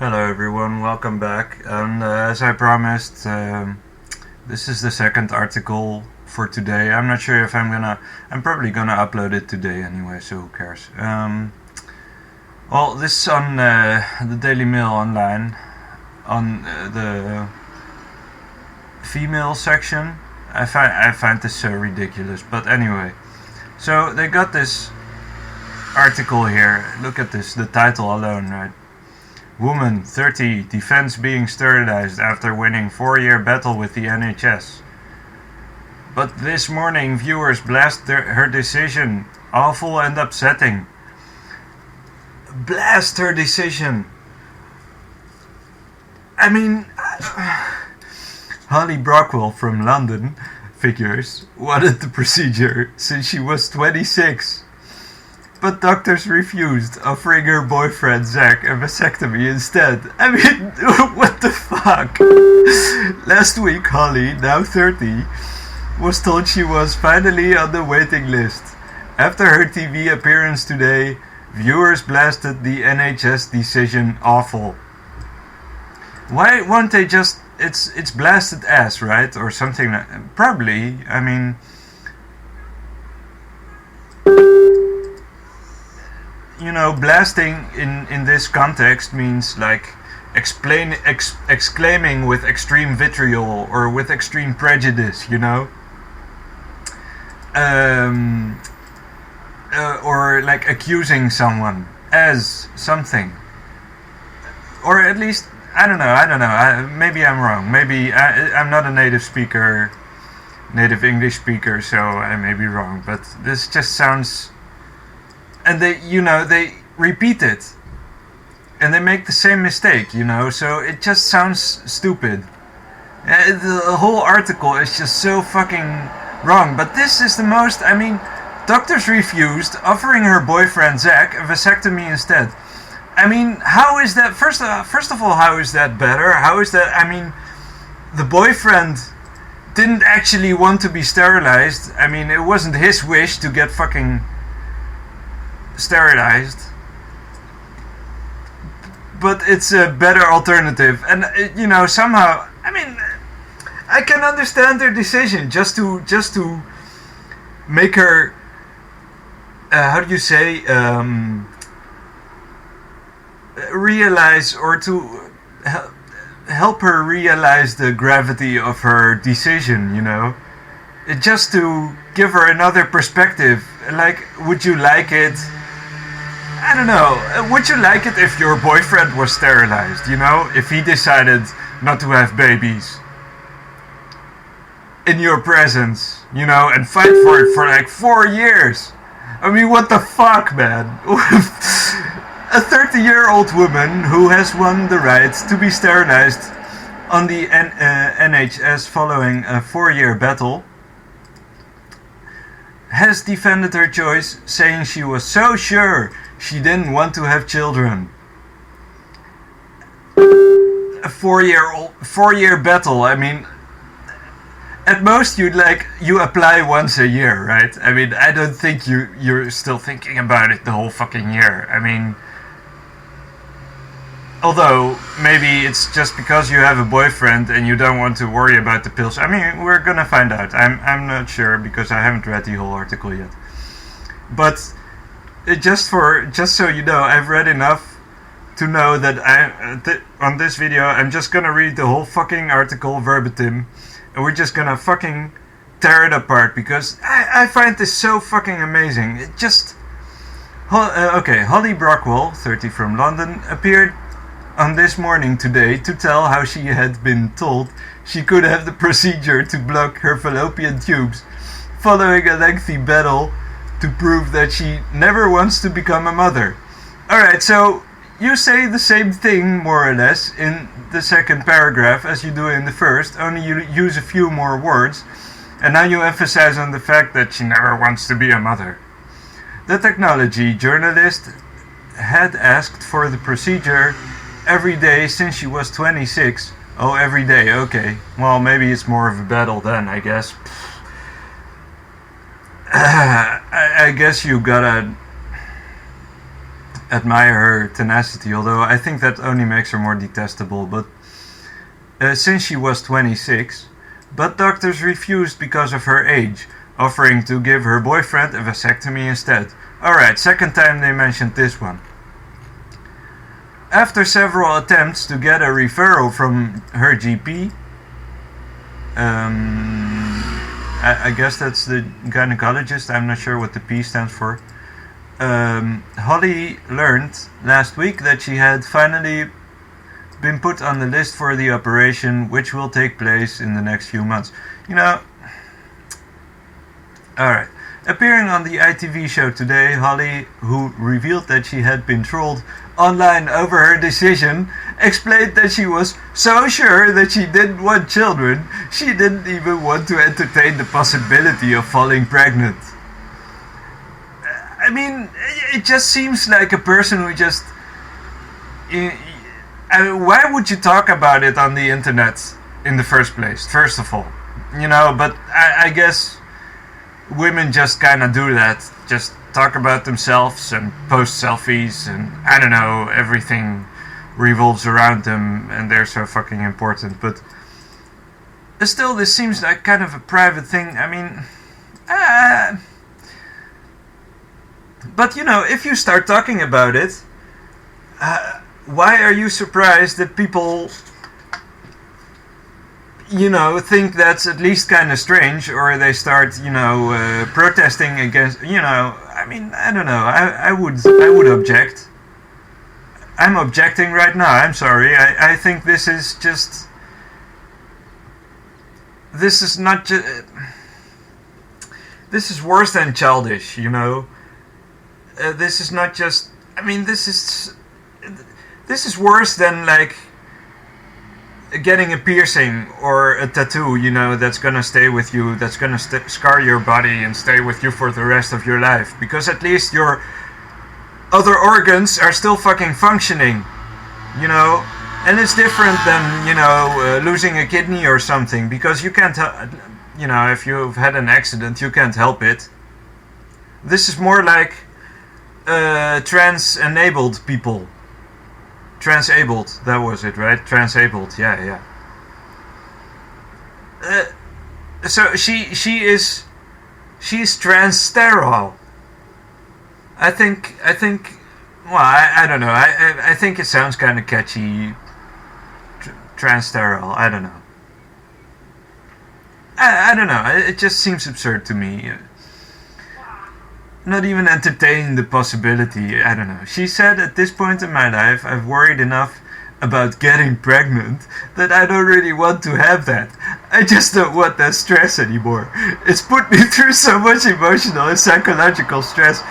Hello everyone, welcome back. And as I promised, this is the second article for today. I'm not sure if I'm probably gonna upload it today anyway, so who cares. Well, this is on the Daily Mail online, on the female section. I find this so ridiculous, but anyway. So they got this article here. Look at this, the title alone, right? Woman, 30, defends being sterilized after winning 4-year battle with the NHS. But this morning, viewers blast her decision. Awful and upsetting. Blast her decision. I mean, Holly Brockwell from London figures wanted the procedure since she was 26. But doctors refused, offering her boyfriend Zach a vasectomy instead. I mean, what the fuck? Last week, Holly, now 30, was told she was finally on the waiting list. After her TV appearance today, viewers blasted the NHS decision awful. Why won't they just... It's blasted ass, right? Or something like... Probably, I mean... You know, blasting in this context means like exclaiming with extreme vitriol or with extreme prejudice, you know? Or like accusing someone as something. Or at least, I don't know, maybe I'm wrong. Maybe I'm not a native English speaker, so I may be wrong. But this just sounds... And they repeat it. And they make the same mistake, so it just sounds stupid. The whole article is just so fucking wrong. But this is the most, doctors refused, offering her boyfriend Zach a vasectomy instead. I mean, how is that, first of all, how is that better? How is that, the boyfriend didn't actually want to be sterilized. It wasn't his wish to get fucking... sterilized, but it's a better alternative, and somehow I can understand their decision just to make her how do you say realize, or to help her realize the gravity of her decision, just to give her another perspective. Like, would you like it? I don't know. Would you like it if your boyfriend was sterilized, If he decided not to have babies in your presence, and fight for it for like 4 years. What the fuck, man? A 30-year-old woman who has won the right to be sterilized on the NHS following a 4-year battle has defended her choice, saying she was so sure she didn't want to have children. A 4-year battle. At most you apply once a year, right? I don't think you're still thinking about it the whole fucking year. Although maybe it's just because you have a boyfriend and you don't want to worry about the pills. We're gonna find out. I'm not sure because I haven't read the whole article yet. But just so you know, I've read enough to know that on this video I'm just gonna read the whole fucking article verbatim, and we're just gonna fucking tear it apart because I find this so fucking amazing. It just... Okay, Holly Brockwell, 30, from London, appeared on This Morning today to tell how she had been told she could have the procedure to block her fallopian tubes following a lengthy battle to prove that she never wants to become a mother. Alright, so you say the same thing more or less in the second paragraph as you do in the first, only you use a few more words, and now you emphasize on the fact that she never wants to be a mother. The technology journalist had asked for the procedure every day since she was 26. Oh, every day, okay. Well, maybe it's more of a battle then, I guess. I guess you gotta admire her tenacity, although I think that only makes her more detestable. But since she was 26, but doctors refused because of her age, offering to give her boyfriend a vasectomy instead. Alright, second time they mentioned this one. After several attempts to get a referral from her GP, I guess that's the gynecologist, I'm not sure what the P stands for. Holly learned last week that she had finally been put on the list for the operation, which will take place in the next few months. You know, alright. Appearing on the ITV show today, Holly, who revealed that she had been trolled online over her decision, explained that she was so sure that she didn't want children, she didn't even want to entertain the possibility of falling pregnant. I mean, it just seems like a person who just... why would you talk about it on the internet in the first place, first of all? You know, but I guess women just kind of do that. Just talk about themselves and post selfies and, I don't know, everything revolves around them and they're so fucking important. But still, this seems like kind of a private thing. I mean... but, you know, if you start talking about it... why are you surprised that people, you know, think that's at least kind of strange, or they start, you know, protesting against, you know, I mean, I don't know, I would object. I'm objecting right now, I'm sorry, I think this is just, this is not just, this is worse than childish, you know, this is not just, I mean, this is worse than, like, getting a piercing or a tattoo, you know, that's gonna stay with you, that's gonna scar your body and stay with you for the rest of your life. Because at least your other organs are still fucking functioning, you know. And it's different than, you know, losing a kidney or something, because you can't, you know, if you've had an accident, you can't help it. This is more like trans-enabled people. Transabled, that was it, right? Transabled, yeah. So she's trans-sterile. I think, well, I don't know, I think it sounds kind of catchy, trans-sterile, I don't know. I don't know, it just seems absurd to me. Not even entertaining the possibility, I don't know. She said, at this point in my life, I've worried enough about getting pregnant that I don't really want to have that. I just don't want that stress anymore. It's put me through so much emotional and psychological stress.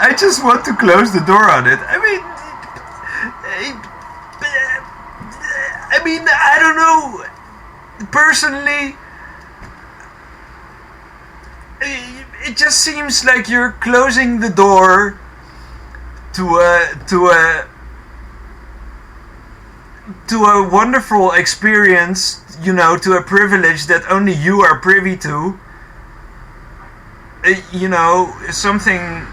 I just want to close the door on it. I mean, I don't know. Personally, it just seems like you're closing the door to a wonderful experience, you know, to a privilege that only you are privy to. You know, something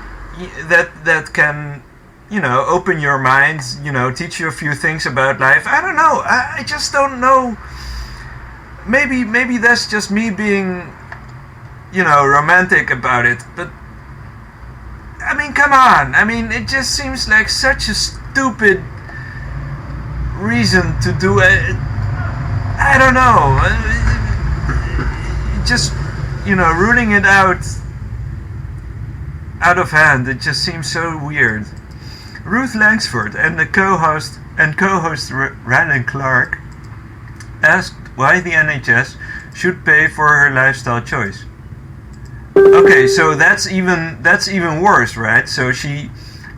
that can, you know, open your mind, you know, teach you a few things about life. I don't know. I just don't know. Maybe that's just me being, you know, romantic about it, but I mean, come on. I mean, it just seems like such a stupid reason to do it. I don't know. Just, you know, ruling it out of hand, it just seems so weird. Ruth Langsford and the co-host Ryan Clark asked why the NHS should pay for her lifestyle choice. Okay, so that's even worse, right? So she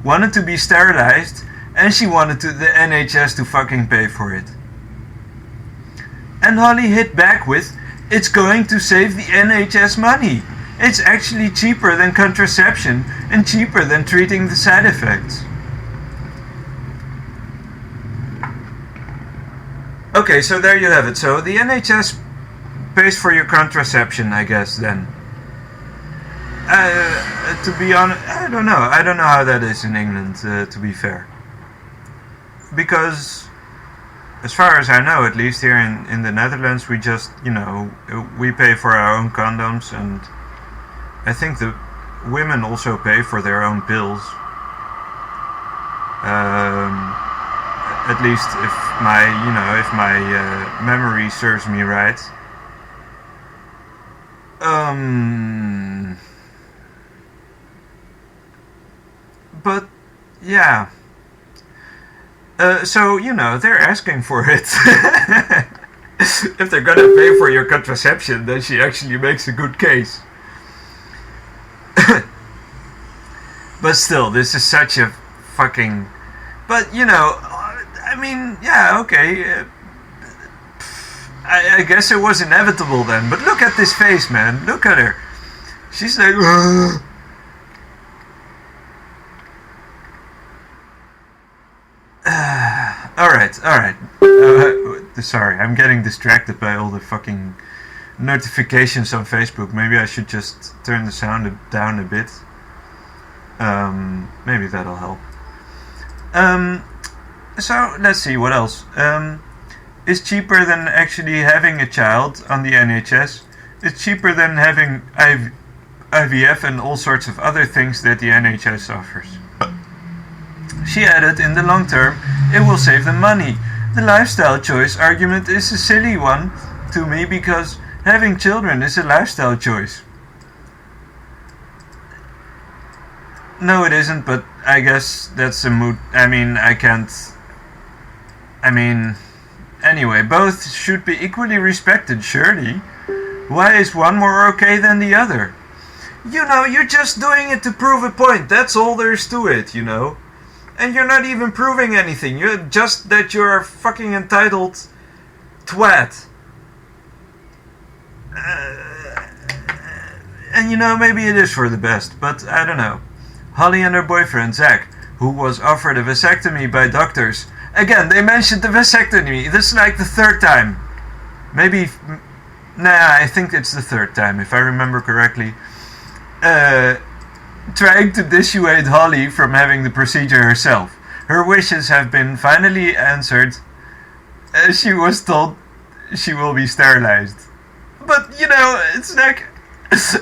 wanted to be sterilized, and she wanted the NHS to fucking pay for it. And Holly hit back with, it's going to save the NHS money. It's actually cheaper than contraception and cheaper than treating the side effects. Okay, so there you have it. So the NHS pays for your contraception, I guess, then. to be honest, I don't know. I don't know how that is in England, to be fair. Because, as far as I know, at least here in the Netherlands, we just, we pay for our own condoms, and I think the women also pay for their own pills. At least if my memory serves me right. But yeah. So they're asking for it. If they're gonna pay for your contraception, then she actually makes a good case. But still, this is such a fucking. But I mean, yeah, okay. I guess it was inevitable then. But look at this face, man. Look at her. She's like. Alright. Sorry, I'm getting distracted by all the fucking notifications on Facebook. Maybe I should just turn the sound down a bit. Maybe that'll help. So, let's see, what else? It's cheaper than actually having a child on the NHS. It's cheaper than having IVF and all sorts of other things that the NHS offers. She added, in the long term, it will save them money. The lifestyle choice argument is a silly one to me because having children is a lifestyle choice. No, it isn't, but I guess that's a mood. Anyway, both should be equally respected, surely. Why is one more okay than the other? You're just doing it to prove a point. That's all there is to it, And you're not even proving anything. You're just that you're a fucking entitled twat. And maybe it is for the best, but I don't know. Holly and her boyfriend, Zach, who was offered a vasectomy by doctors. Again, they mentioned the vasectomy. This is like the third time. Maybe. I think it's the third time, if I remember correctly. Trying to dissuade Holly from having the procedure herself. Her wishes have been finally answered. She was told she will be sterilized. But, it's like...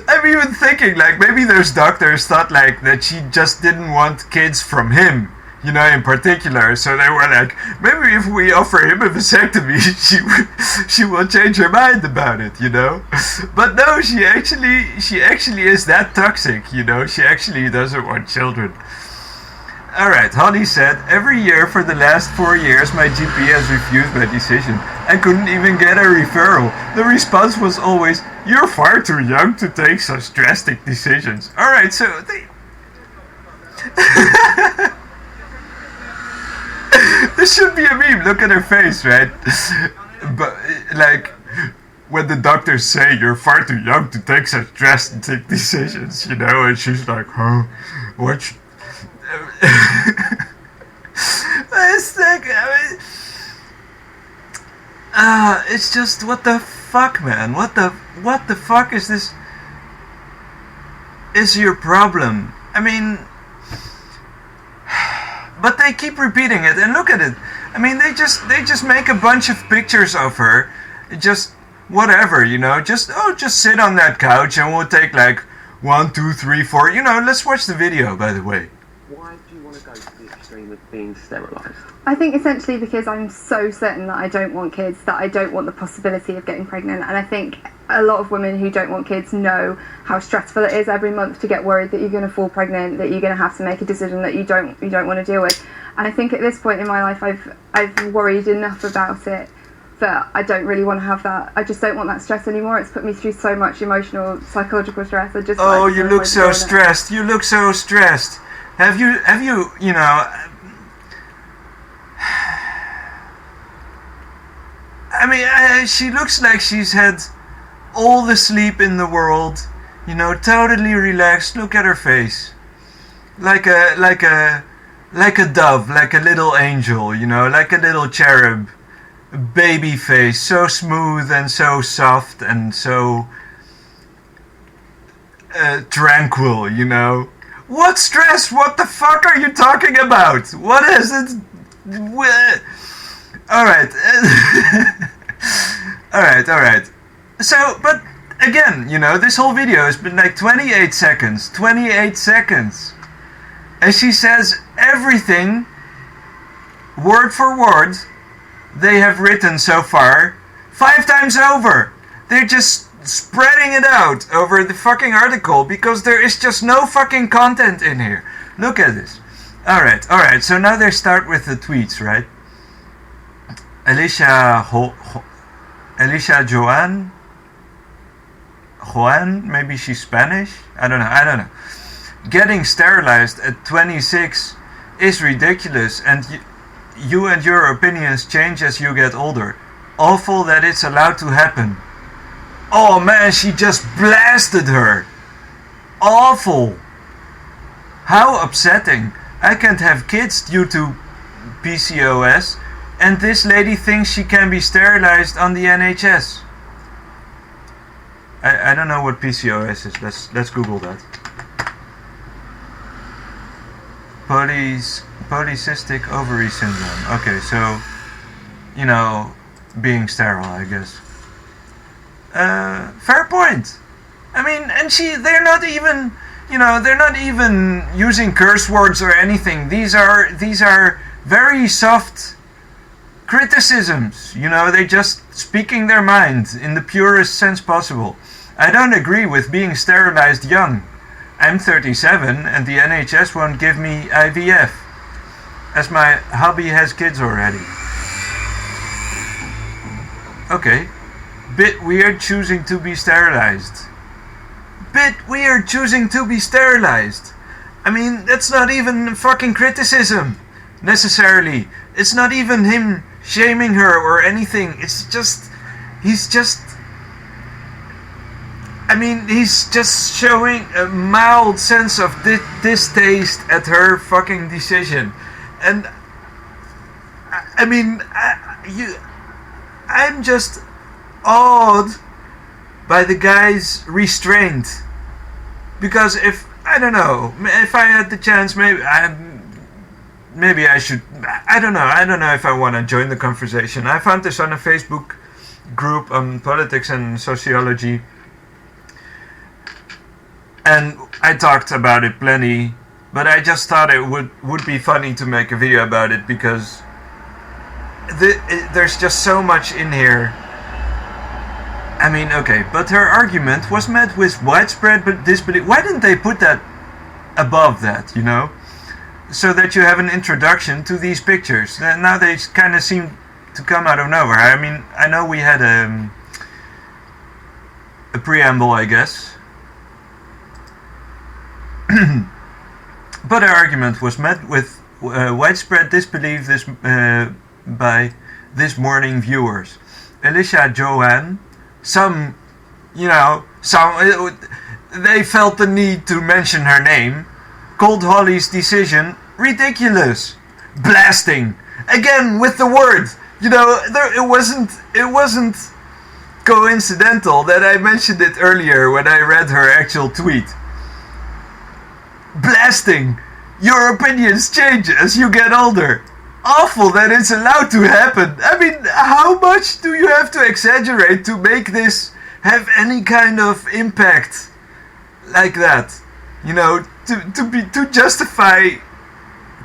I'm even thinking, maybe those doctors thought, that she just didn't want kids from him, in particular. So they were like, maybe if we offer him a vasectomy, she will change her mind about it, But no, she actually is that toxic, She actually doesn't want children. Alright, Holly said, every year for the last 4 years my GP has refused my decision. I couldn't even get a referral. The response was always, you're far too young to take such drastic decisions. Alright, so they... This should be a meme, look at her face, right? But, when the doctors say you're far too young to take such drastic decisions, and she's like, huh? What? It's like, it's just, what the fuck, man? What the fuck is this? Is your problem? But they keep repeating it, and look at it. They just make a bunch of pictures of her, just whatever, just sit on that couch and we'll take 1, 2, 3, 4. Let's watch the video, by the way. Why do you want to go to the extreme of being sterilised? I think essentially because I'm so certain that I don't want kids, that I don't want the possibility of getting pregnant, and I think a lot of women who don't want kids know how stressful it is every month to get worried that you're going to fall pregnant, that you're going to have to make a decision that you don't want to deal with. And I think at this point in my life I've worried enough about it that I don't really want to have that. I just don't want that stress anymore. It's put me through so much emotional, psychological stress. You look so stressed. You look so stressed. Have you, she looks like she's had all the sleep in the world, totally relaxed. Look at her face. Like a dove, like a little angel, like a little cherub. Baby face, so smooth and so soft and so... tranquil, you know. What stress? What the fuck are you talking about? What is it? Alright. Alright. So, but again, you know, this whole video has been like 28 seconds. 28 seconds. And she says everything, word for word, they have written so far 5 times over. They're just spreading it out over the fucking article because there is just no fucking content in here. Look at this. Alright, so now they start with the tweets, right? Alicia Joan, maybe she's Spanish? I don't know. Getting sterilized at 26 is ridiculous, and you and your opinions change as you get older. Awful that it's allowed to happen. Oh man, she just blasted her. Awful. How upsetting. I can't have kids due to PCOS, and this lady thinks she can be sterilized on the NHS. I don't know what PCOS is. Let's Google that. Polycystic ovary syndrome. Okay, so, you know, being sterile, I guess. Fair point. I mean, and they're not even, you know, they're not even using curse words or anything. These are very soft criticisms, you know, they're just speaking their mind in the purest sense possible. I don't agree with being sterilized young. I'm 37 and the NHS won't give me IVF, as my hubby has kids already. Okay. Bit weird choosing to be sterilized. I mean, that's not even fucking criticism, necessarily. It's not even him shaming her or anything. He's just showing a mild sense of distaste at her fucking decision. And I'm just awed by the guy's restraint. Because if I had the chance, maybe I should. I don't know if I want to join the conversation. I found this on a Facebook group on politics and sociology, and I talked about it plenty. But I just thought it would be funny to make a video about it because there's just so much in here. I mean, okay, but her argument was met with widespread disbelief. Why didn't they put that above that, you know? So that you have an introduction to these pictures. Now they kind of seem to come out of nowhere. I mean, I know we had a preamble, I guess. But her argument was met with widespread disbelief by This Morning viewers. Alicia Joan, they felt the need to mention her name, called Holly's decision ridiculous, blasting, again with the word. You know, it wasn't coincidental that I mentioned it earlier when I read her actual tweet. Blasting, your opinions change as you get older. Awful that it's allowed to happen. I mean, how much do you have to exaggerate to make this have any kind of impact like that? You know, to justify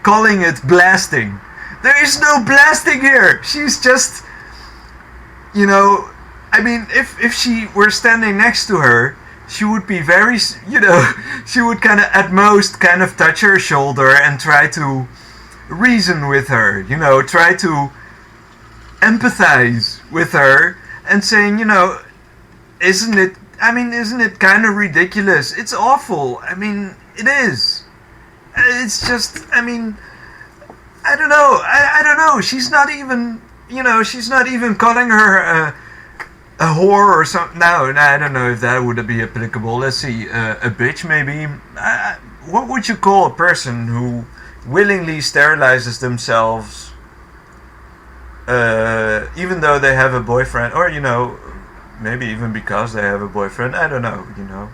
calling it blasting. There is no blasting here. She's just, you know, I mean, if she were standing next to her, she would be very, you know, she would kind of at most kind of touch her shoulder and try to reason with her, you know, try to empathize with her and saying, you know, isn't it kind of ridiculous? It's awful. I mean, it is. It's just, I mean, I don't know. I don't know. She's not even, you know, she's not even calling her a whore or something. No, I don't know if that would be applicable. Let's see, a bitch maybe. What would you call a person who willingly sterilizes themselves, even though they have a boyfriend, or, you know, maybe even because they have a boyfriend? I don't know, you know.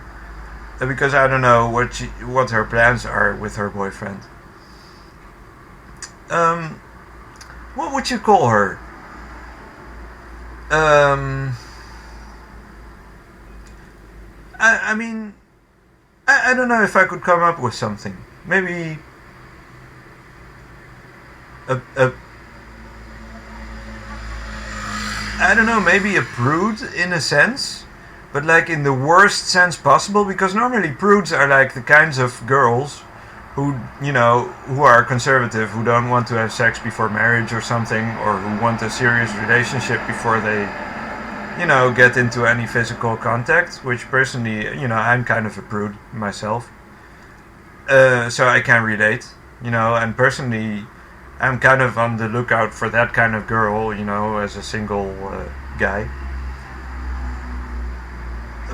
because I don't know what her plans are with her boyfriend. What would you call her? I mean, I don't know if I could come up with something. Maybe I don't know, maybe a prude in a sense, but like in the worst sense possible, because normally prudes are like the kinds of girls who, who are conservative, who don't want to have sex before marriage or something, or who want a serious relationship before they, get into any physical contact, which personally, I'm kind of a prude myself. So I can relate, and personally, I'm kind of on the lookout for that kind of girl, as a single guy.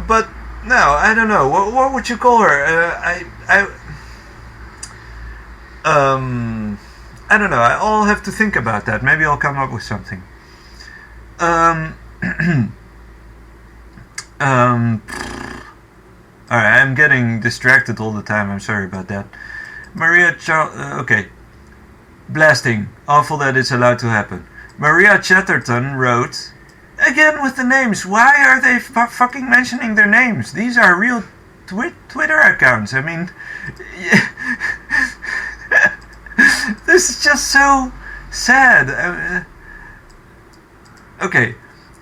But no, I don't know. What would you call her? I don't know. I'll have to think about that. Maybe I'll come up with something. Alright, I'm getting distracted all the time. I'm sorry about that. Maria okay. Blasting. Awful that it's allowed to happen. Maria Chatterton wrote, again with the names. Why are they fucking mentioning their names? These are real Twitter accounts. I mean, this is just so sad. Okay,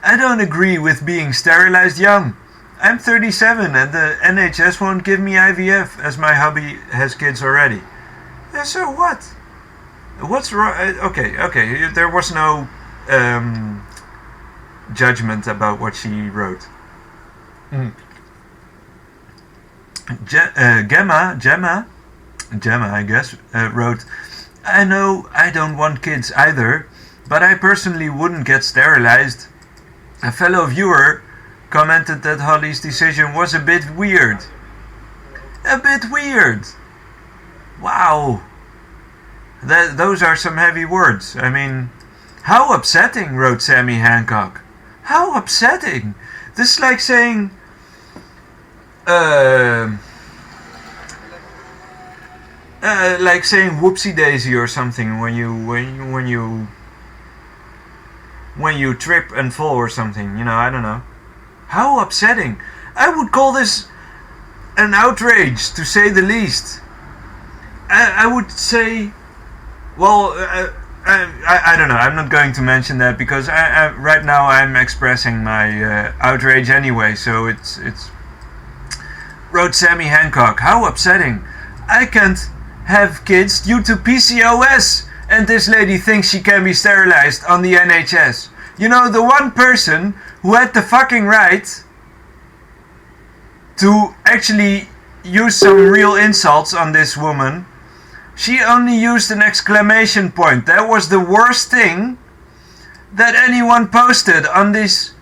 I don't agree with being sterilized young. I'm 37 and the NHS won't give me IVF as my hubby has kids already. Yeah, so what? What's wrong? Okay. There was no judgment about what she wrote. Gemma, I guess, wrote, I know I don't want kids either, but I personally wouldn't get sterilized. A fellow viewer commented that Holly's decision was a bit weird. A bit weird. Wow. Those are some heavy words. I mean, how upsetting, wrote Sammy Hancock. How upsetting. This is like saying, whoopsie daisy or something when you trip and fall or something. I don't know. How upsetting. I would call this an outrage, to say the least. I would say, well, I don't know. I'm not going to mention that because I right now I'm expressing my outrage anyway. So it's. Wrote Sammy Hancock. How upsetting. I can't have kids due to PCOS, and this lady thinks she can be sterilized on the NHS. The one person who had the fucking right to actually use some real insults on this woman, she only used an exclamation point. That was the worst thing that anyone posted on this.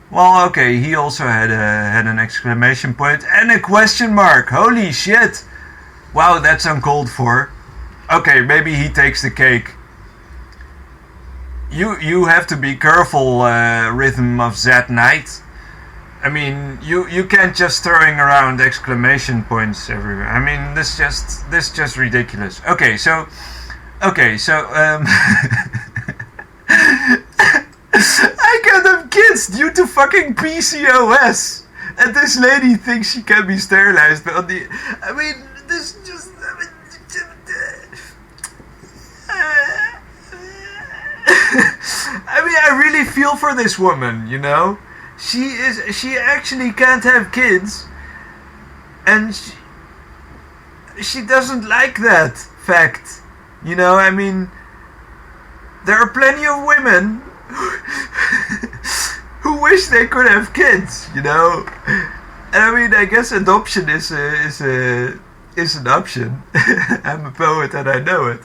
Well, okay, he also had an exclamation point and a question mark. Holy shit. Wow, that's uncalled for. Okay, maybe he takes the cake. You have to be careful, Rhythm of that Night. I mean, you can't just throwing around exclamation points everywhere. I mean, this just ridiculous. Okay, so I can't have kids due to fucking PCOS, and this lady thinks she can be sterilized on the. I mean, this just. I mean, I really feel for this woman. She actually can't have kids, and she doesn't like that fact. I mean, there are plenty of women who wish they could have kids, And I mean, I guess adoption is an option. I'm a poet and I know it.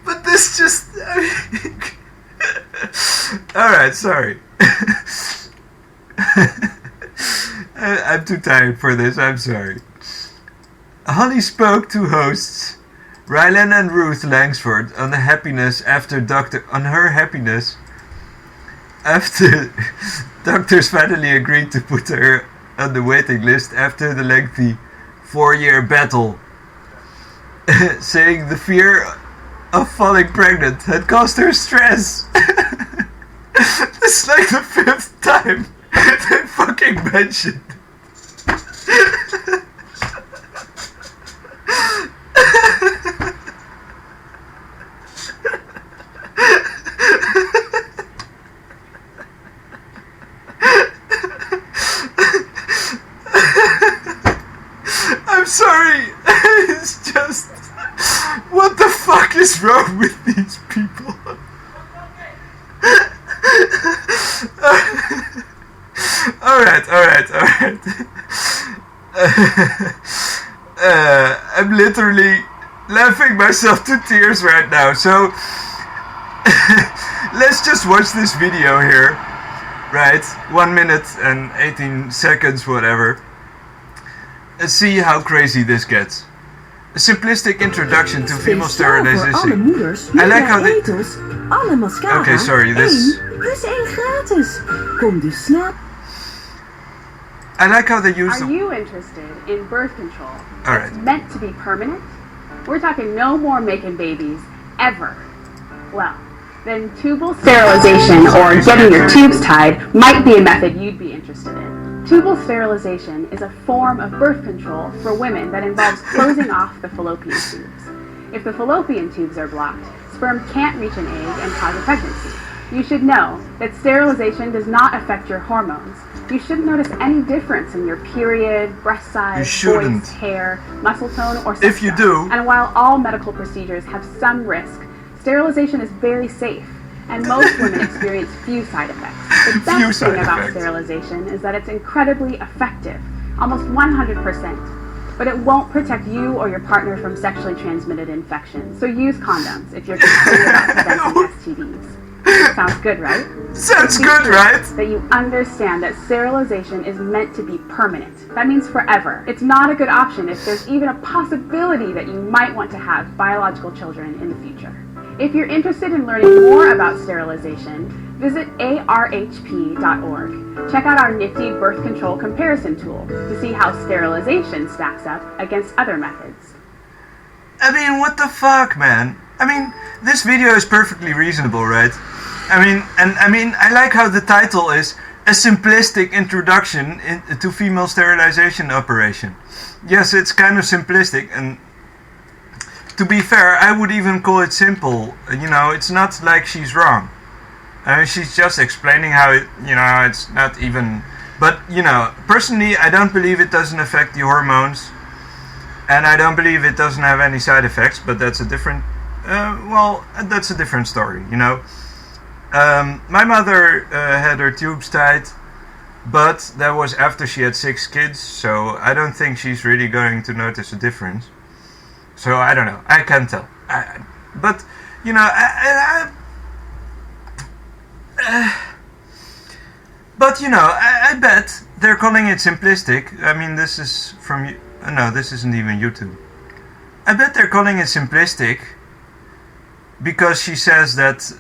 But this just, alright, sorry. I'm too tired for this, I'm sorry. Holly spoke to hosts Rylan and Ruth Langsford on her happiness after doctors finally agreed to put her on the waiting list after the lengthy 4-year battle, saying the fear of falling pregnant had caused her stress. It's like the 5th time they fucking mentioned. I'm sorry. It's just, what the fuck is wrong with these people? Alright. I'm literally laughing myself to tears right now, so let's just watch this video here, right? 1 minute and 18 seconds, whatever. Let's see how crazy this gets. A simplistic introduction to female sterilization. I like how they... Okay, sorry, this... I like how they use Are you interested in birth control? Alright. It's meant to be permanent? We're talking no more making babies, ever. Well, then tubal sterilization, or getting your tubes tied, might be a method you'd be interested in. Tubal sterilization is a form of birth control for women that involves closing off the fallopian tubes. If the fallopian tubes are blocked, sperm can't reach an egg and cause a pregnancy. You should know that sterilization does not affect your hormones. You shouldn't notice any difference in your period, breast size, voice, hair, muscle tone, or sex If you do... And while all medical procedures have some risk, sterilization is very safe, and most women experience few side effects. The best thing about sterilization is that it's incredibly effective, almost 100%. But it won't protect you or your partner from sexually transmitted infections, so use condoms if you're concerned about preventing STDs. Sounds good, right? Sounds good, right? That you understand that sterilization is meant to be permanent. That means forever. It's not a good option if there's even a possibility that you might want to have biological children in the future. If you're interested in learning more about sterilization, visit arhp.org. Check out our nifty birth control comparison tool to see how sterilization stacks up against other methods. I mean, what the fuck, man? I mean, this video is perfectly reasonable, right? I like how the title is A Simplistic Introduction to Female Sterilization Operation. Yes, it's kind of simplistic, and to be fair, I would even call it simple. You know, it's not like she's wrong. I mean, she's just explaining how it, you know, it's not even... But, you know, personally, I don't believe it doesn't affect the hormones. And I don't believe it doesn't have any side effects, but that's a different... that's a different story, you know. My mother had her tubes tied, but that was after she had 6 kids, so I don't think she's really going to notice a difference. So I don't know, I can't tell. But, you know, but, you know, I bet they're calling it simplistic. I mean, this is from... No, this isn't even YouTube. I bet they're calling it simplistic because she says that...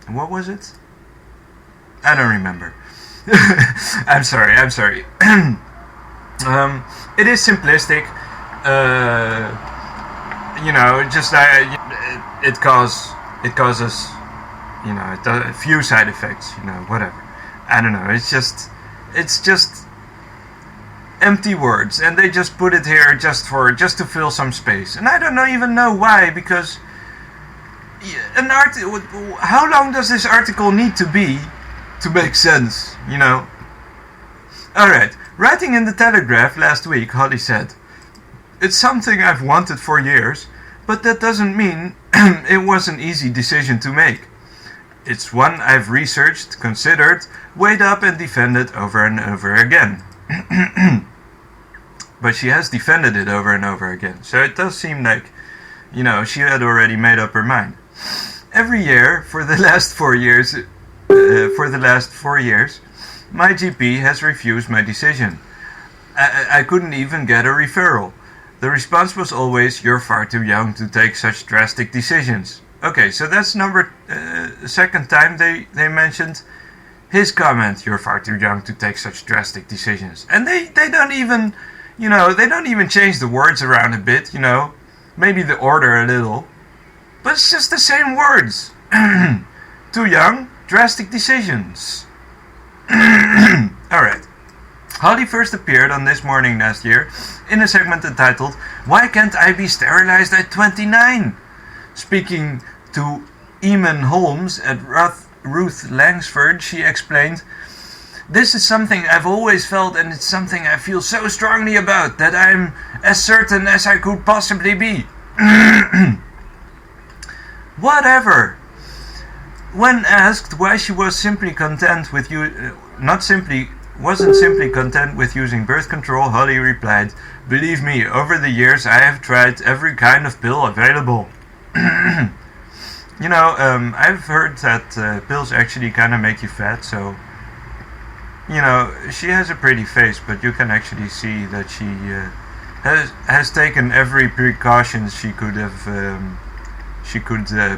what was it? I don't remember. I'm sorry. It is simplistic. You know, just it causes, you know, a few side effects. You know, whatever. I don't know. It's just empty words, and they just put it here just to fill some space. And I don't even know why, because how long does this article need to be to make sense, you know? Alright, writing in the Telegraph last week, Holly said, "It's something I've wanted for years, but that doesn't mean it was an easy decision to make. It's one I've researched, considered, weighed up and defended over and over again." But she has defended it over and over again, so it does seem like, you know, she had already made up her mind. Every year for the last 4 years, my GP has refused my decision. I couldn't even get a referral. The response was always, "You're far too young to take such drastic decisions." Okay, so that's second time they mentioned his comment, "You're far too young to take such drastic decisions." And they don't even, they don't even change the words around a bit, maybe the order a little. But it's just the same words. Too young, drastic decisions. Alright. Holly first appeared on This Morning last year in a segment entitled, "Why Can't I Be Sterilized at 29? Speaking to Eamon Holmes at Ruth Langsford, she explained, "This is something I've always felt, and it's something I feel so strongly about that I'm as certain as I could possibly be." Whatever. When asked why she was simply content with wasn't simply content with using birth control, Holly replied, "Believe me, over the years I have tried every kind of pill available." I've heard that pills actually kind of make you fat, so she has a pretty face, but you can actually see that she has taken every precaution she could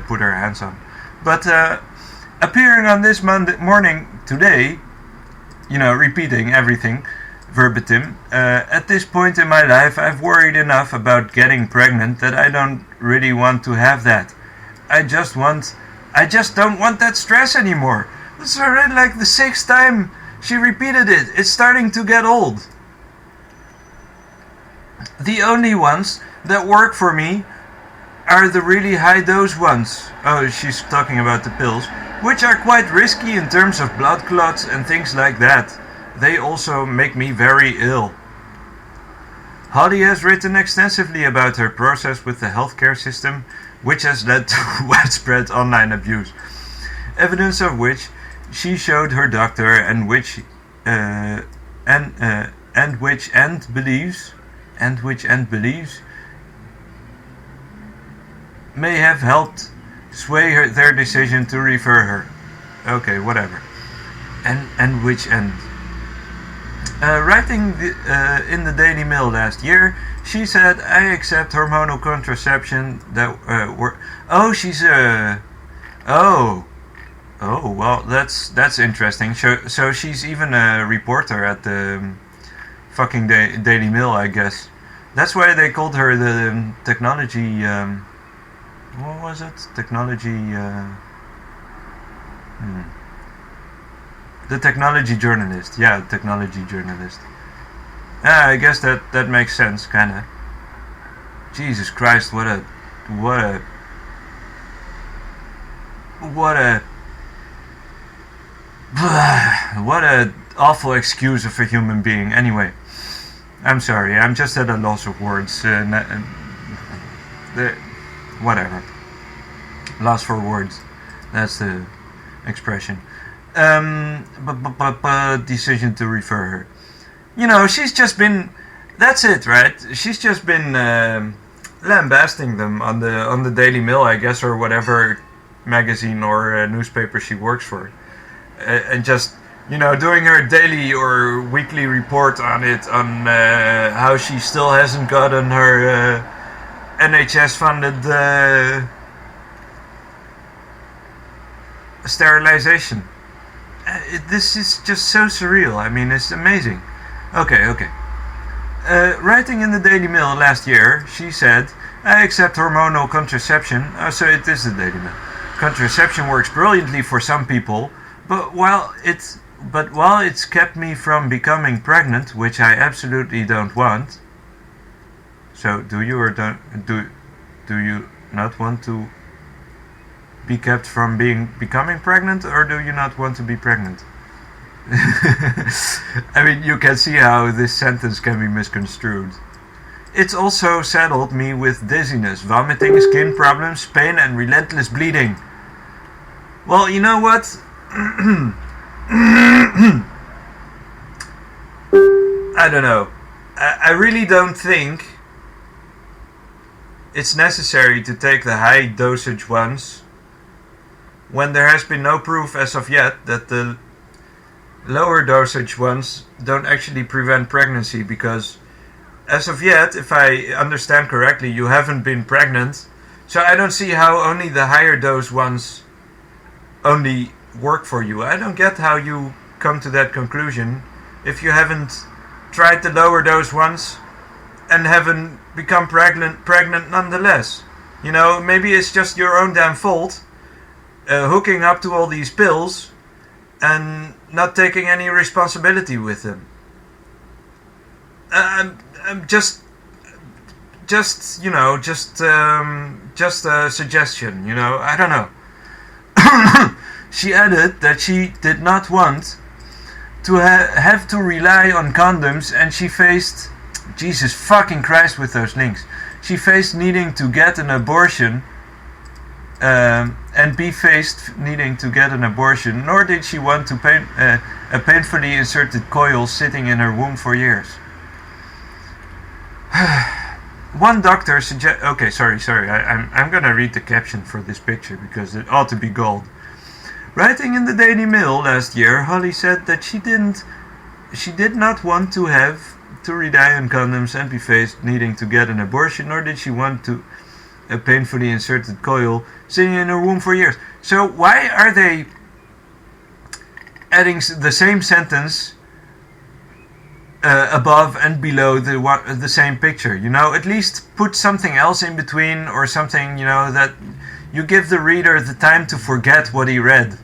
put her hands on. But appearing on This Morning today, repeating everything verbatim, "At this point in my life I've worried enough about getting pregnant that I don't really want to have that. I just don't want that stress anymore." This is already like the 6th time she repeated it. It's starting to get old. "The only ones that work for me are the really high dose ones." Oh, she's talking about the pills, "which are quite risky in terms of blood clots and things like that. They also make me very ill." Holly has written extensively about her process with the healthcare system, which has led to widespread online abuse, evidence of which she showed her doctor, and which believes may have helped sway their decision to refer her. Okay, whatever. And which end? Writing in the Daily Mail last year, she said, "I accept hormonal contraception that Oh, she's a... Oh, well, that's interesting. So she's even a reporter at the fucking Daily Mail, I guess. That's why they called her the technology... what was it? Technology... The technology journalist. Yeah, technology journalist. I guess that makes sense, kinda. Jesus Christ, what a awful excuse of a human being. Anyway, I'm sorry, I'm just at a loss of words. Whatever. Loss for words. That's the expression. Decision to refer her. She's just been... That's it, right? She's just been lambasting them on the Daily Mail, I guess, or whatever magazine or newspaper she works for. And just, doing her daily or weekly report on it, on how she still hasn't gotten her NHS-funded sterilization. This is just so surreal. I mean, it's amazing. Okay. Writing in the Daily Mail last year, she said, "I accept hormonal contraception." Oh, so it is the Daily Mail. "Contraception works brilliantly for some people, but while it's kept me from becoming pregnant, which I absolutely don't want." So, do you not want to be kept from becoming pregnant, or do you not want to be pregnant? I mean, you can see how this sentence can be misconstrued. "It's also saddled me with dizziness, vomiting, skin problems, pain, and relentless bleeding." Well, you know what? I don't know. I really don't think it's necessary to take the high dosage ones when there has been no proof as of yet that the lower dosage ones don't actually prevent pregnancy, because as of yet, if I understand correctly, you haven't been pregnant So I don't see how only the higher dose ones only work for you. I don't get how you come to that conclusion if you haven't tried the lower dose ones and haven't become pregnant nonetheless. You know, maybe it's just your own damn fault, hooking up to all these pills and not taking any responsibility with them. I'm just a suggestion, you know, I don't know. She added that she did not want to have to rely on condoms, and she faced, Jesus fucking Christ with those links, she faced needing to get an abortion, and be faced needing to get an abortion, nor did she want to a painfully inserted coil sitting in her womb for years. One doctor suggest. Okay, sorry. I'm gonna read the caption for this picture because it ought to be gold. Writing in the Daily Mail last year, Holly said that she did not want to have to rely on condoms and be faced needing to get an abortion, nor did she want to a painfully inserted coil sitting in her womb for years. So why are they adding the same sentence above and below the same picture? You know, at least put something else in between, or something, you know, that you give the reader the time to forget what he read.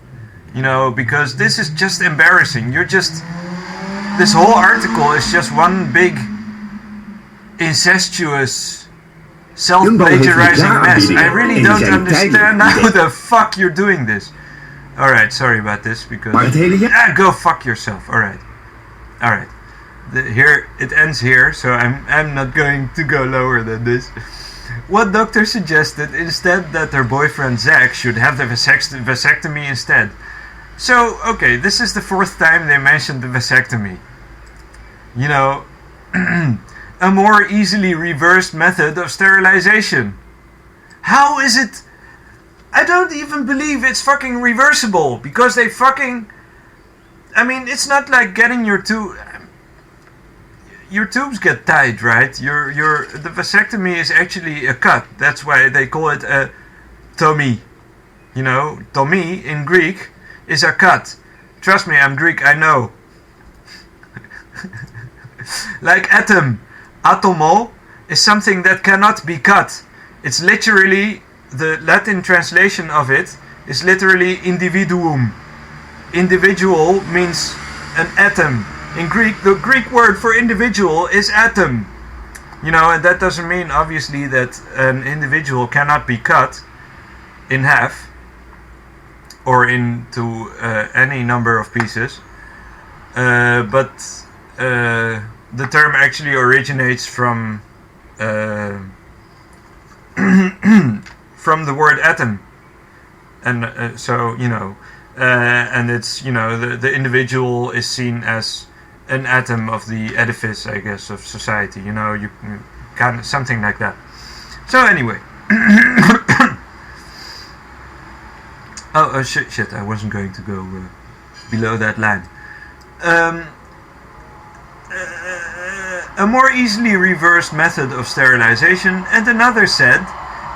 You know, because this is just embarrassing. This whole article is just one big incestuous, self-plagiarizing mess. I really don't understand how the fuck you're doing this. Alright, sorry about this, because... go fuck yourself, alright. Here, it ends here, so I'm not going to go lower than this. One doctor suggested instead that her boyfriend Zach should have the vasectomy instead. So, okay, this is the fourth time they mentioned the vasectomy. You know, a more easily reversed method of sterilization. How is it? I don't even believe it's fucking reversible, because they fucking... I mean, it's not like getting your tubes get tied, right? The vasectomy is actually a cut. That's why they call it a tomy. You know, tomy in Greek is a cut. Trust me, I'm Greek, I know. Like atom. Atomo is something that cannot be cut. It's literally, the Latin translation of it is literally individuum. Individual means an atom. In Greek, the Greek word for individual is atom. You know, and that doesn't mean, obviously, that an individual cannot be cut in half or into any number of pieces. But the term actually originates from from the word atom. And so, you know, and it's, you know, the individual is seen as an atom of the edifice, I guess, of society. You know, you kind of something like that. So anyway, shit! I wasn't going to go below that line. A more easily reversed method of sterilization, and another said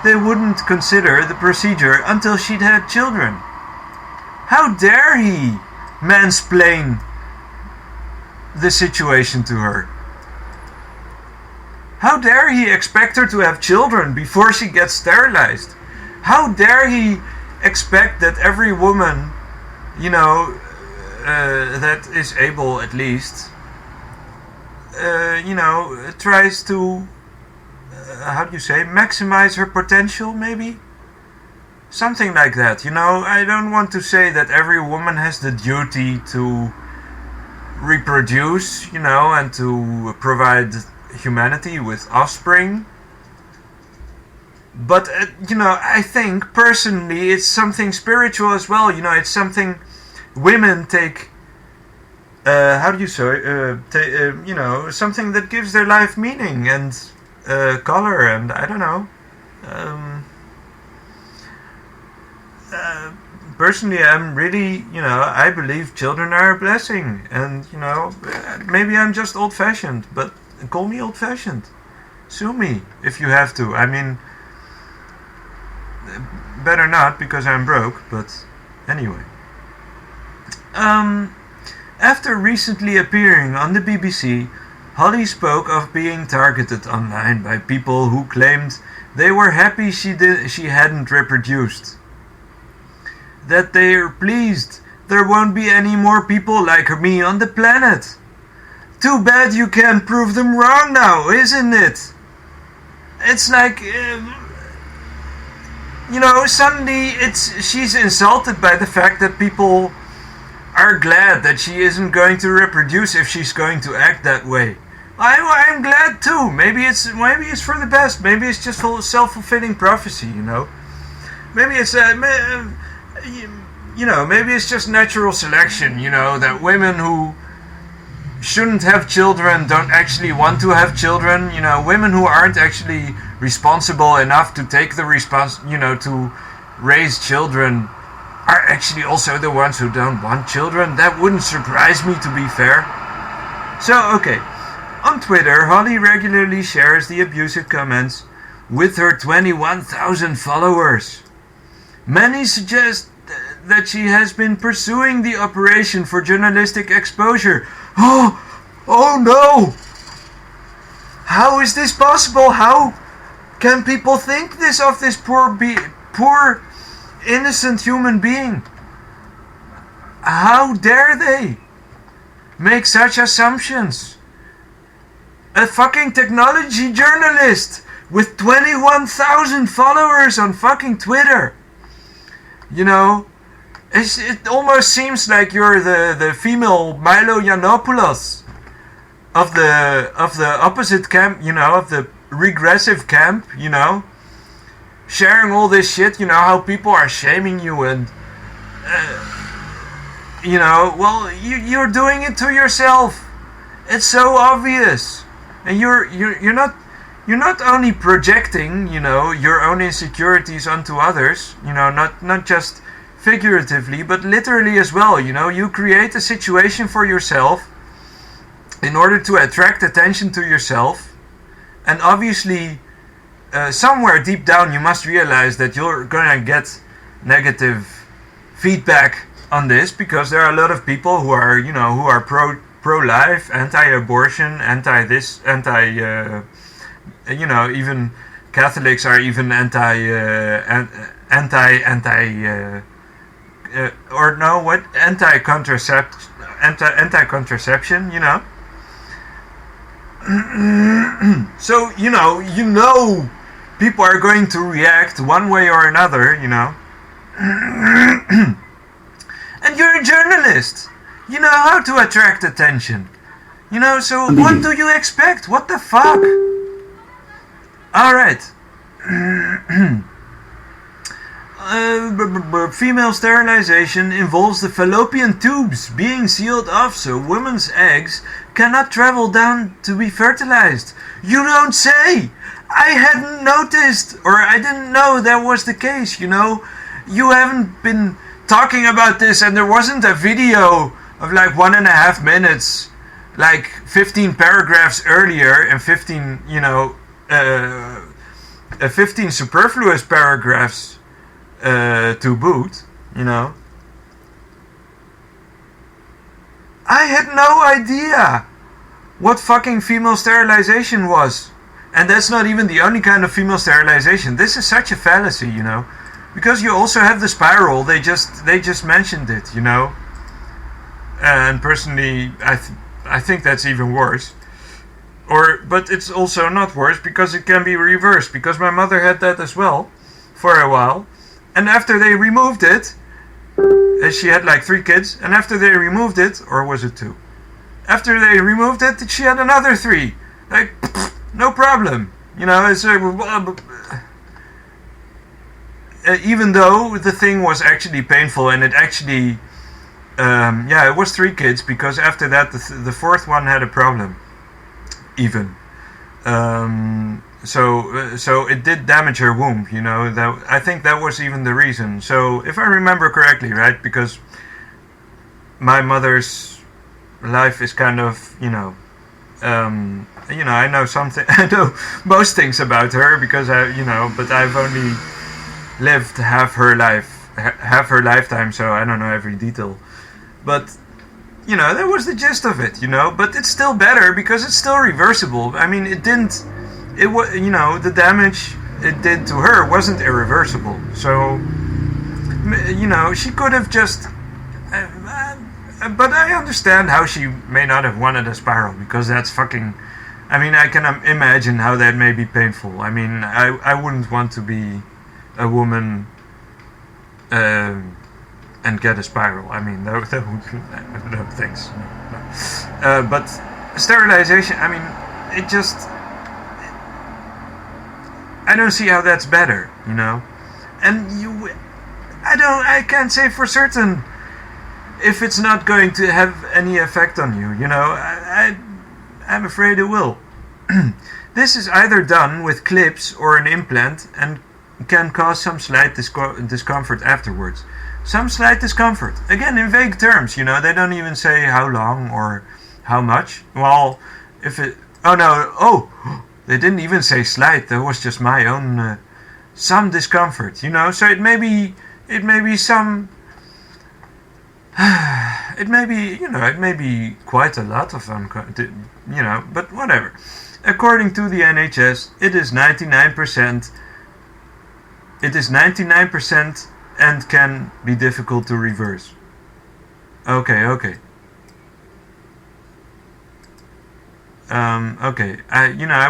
they wouldn't consider the procedure until she'd had children. How dare he mansplain the situation to her? How dare he expect her to have children before she gets sterilized? How dare he expect that every woman, you know, that is able at least, you know, tries to, how do you say, maximize her potential, maybe? Something like that, you know. I don't want to say that every woman has the duty to reproduce, you know, and to provide humanity with offspring. But, you know, I think, personally, it's something spiritual as well, you know, it's something women take, how do you say, you know, something that gives their life meaning and color, and I don't know. Personally, I'm really, you know, I believe children are a blessing, and, you know, maybe I'm just old-fashioned, but call me old-fashioned. Sue me if you have to. I mean, better not, because I'm broke, but anyway. After recently appearing on the BBC, Holly spoke of being targeted online by people who claimed they were happy she hadn't reproduced. That they're pleased there won't be any more people like me on the planet. Too bad you can't prove them wrong now, isn't it? It's like, suddenly she's insulted by the fact that people are glad that she isn't going to reproduce if she's going to act that way. I'm glad too. Maybe it's for the best. Maybe it's just self-fulfilling prophecy. Maybe it's maybe it's just natural selection. That women who shouldn't have children don't actually want to have children. Women who aren't actually responsible enough to take the to raise children are actually also the ones who don't want children. That wouldn't surprise me, to be fair. So, okay. On Twitter, Holly regularly shares the abusive comments with her 21,000 followers. Many suggest that she has been pursuing the operation for journalistic exposure. Oh no! How is this possible? How can people think this of this poor innocent human being? How dare they make such assumptions? A fucking technology journalist with 21,000 followers on fucking Twitter. It almost seems like you're the female Milo Yiannopoulos of the opposite camp, of the regressive camp, sharing all this shit, how people are shaming you and you're doing it to yourself. It's so obvious. And you're not only projecting, your own insecurities onto others, not just figuratively, but literally as well. You create a situation for yourself in order to attract attention to yourself, and obviously somewhere deep down you must realize that you're gonna get negative feedback on this, because there are a lot of people who are pro-life, anti-abortion, anti-this, even Catholics are even anti-contraception, So, people are going to react one way or another, And you're a journalist. You know how to attract attention. So what do you expect? What the fuck? Alright. Female sterilization involves the fallopian tubes being sealed off so women's eggs cannot travel down to be fertilized. You don't say! I hadn't noticed, or I didn't know that was the case, You haven't been talking about this, and there wasn't a video of like 1.5 minutes, like 15 paragraphs earlier, and 15 superfluous paragraphs to boot, I had no idea what fucking female sterilization was. And that's not even the only kind of female sterilization. This is such a fallacy, because you also have the spiral. They just mentioned it, And personally, I think that's even worse. But it's also not worse, because it can be reversed. Because my mother had that as well for a while, and after they removed it, she had like 3 kids, and after they removed it, or was it 2? After they removed it, she had another 3. Like, no problem. It's even though the thing was actually painful, and it actually, it was 3 kids, because after that the 4th one had a problem. Even, so it did damage her womb. That I think that was even the reason. So if I remember correctly, right? Because my mother's life is kind of, I know something. I know most things about her because but I've only lived half her lifetime, so I don't know every detail. But that was the gist of it, But it's still better because it's still reversible. I mean, it was, the damage it did to her wasn't irreversible. So, she could have just. But I understand how she may not have wanted a spiral, because that's fucking. I mean, I can imagine how that may be painful. I mean, I wouldn't want to be a woman and get a spiral. I mean, that would no thanks. No. But sterilization, I mean, it just. I don't see how that's better, And I can't say for certain if it's not going to have any effect on you, I'm afraid it will. This is either done with clips or an implant and can cause some slight discomfort afterwards. Some slight discomfort. Again, in vague terms, they don't even say how long or how much. Well, if it... they didn't even say slight. That was just my own... some discomfort, So it may be some... it may be quite a lot of but whatever. According to the NHS, it is 99%. It is 99% and can be difficult to reverse. Okay. Okay. I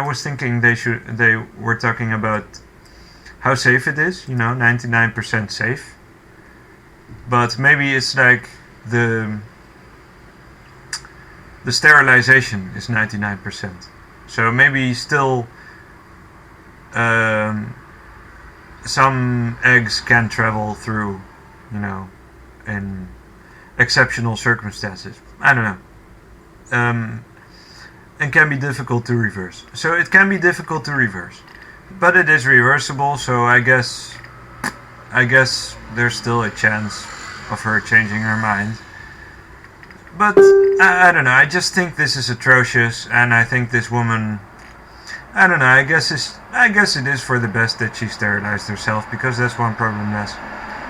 was thinking they were talking about how safe it is. 99% safe. But maybe it's like the sterilization is 99%. So maybe still some eggs can travel through, in exceptional circumstances. I don't know. And can be difficult to reverse. So it can be difficult to reverse. But it is reversible, so I guess there's still a chance of her changing her mind. But I don't know, I just think this is atrocious, and I think this woman, I don't know, I guess it is for the best that she sterilized herself, because that's one problem less.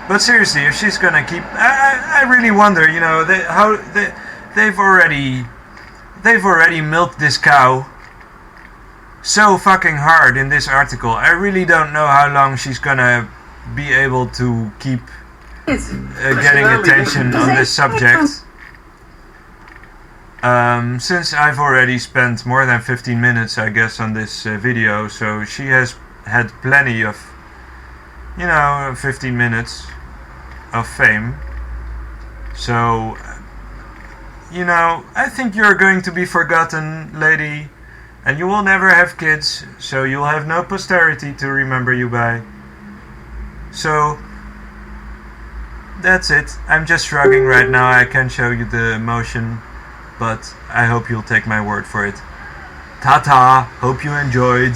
But seriously, if she's gonna keep, I really wonder, they've already milked this cow so fucking hard in this article. I really don't know how long she's gonna be able to keep getting attention on this subject. Since I've already spent more than 15 minutes, I guess, on this video, so she has had plenty of, 15 minutes of fame. So, I think you're going to be forgotten, lady, and you will never have kids, so you'll have no posterity to remember you by. So, that's it. I'm just shrugging right now. I can't show you the emotion, but I hope you'll take my word for it. Ta-ta! Hope you enjoyed.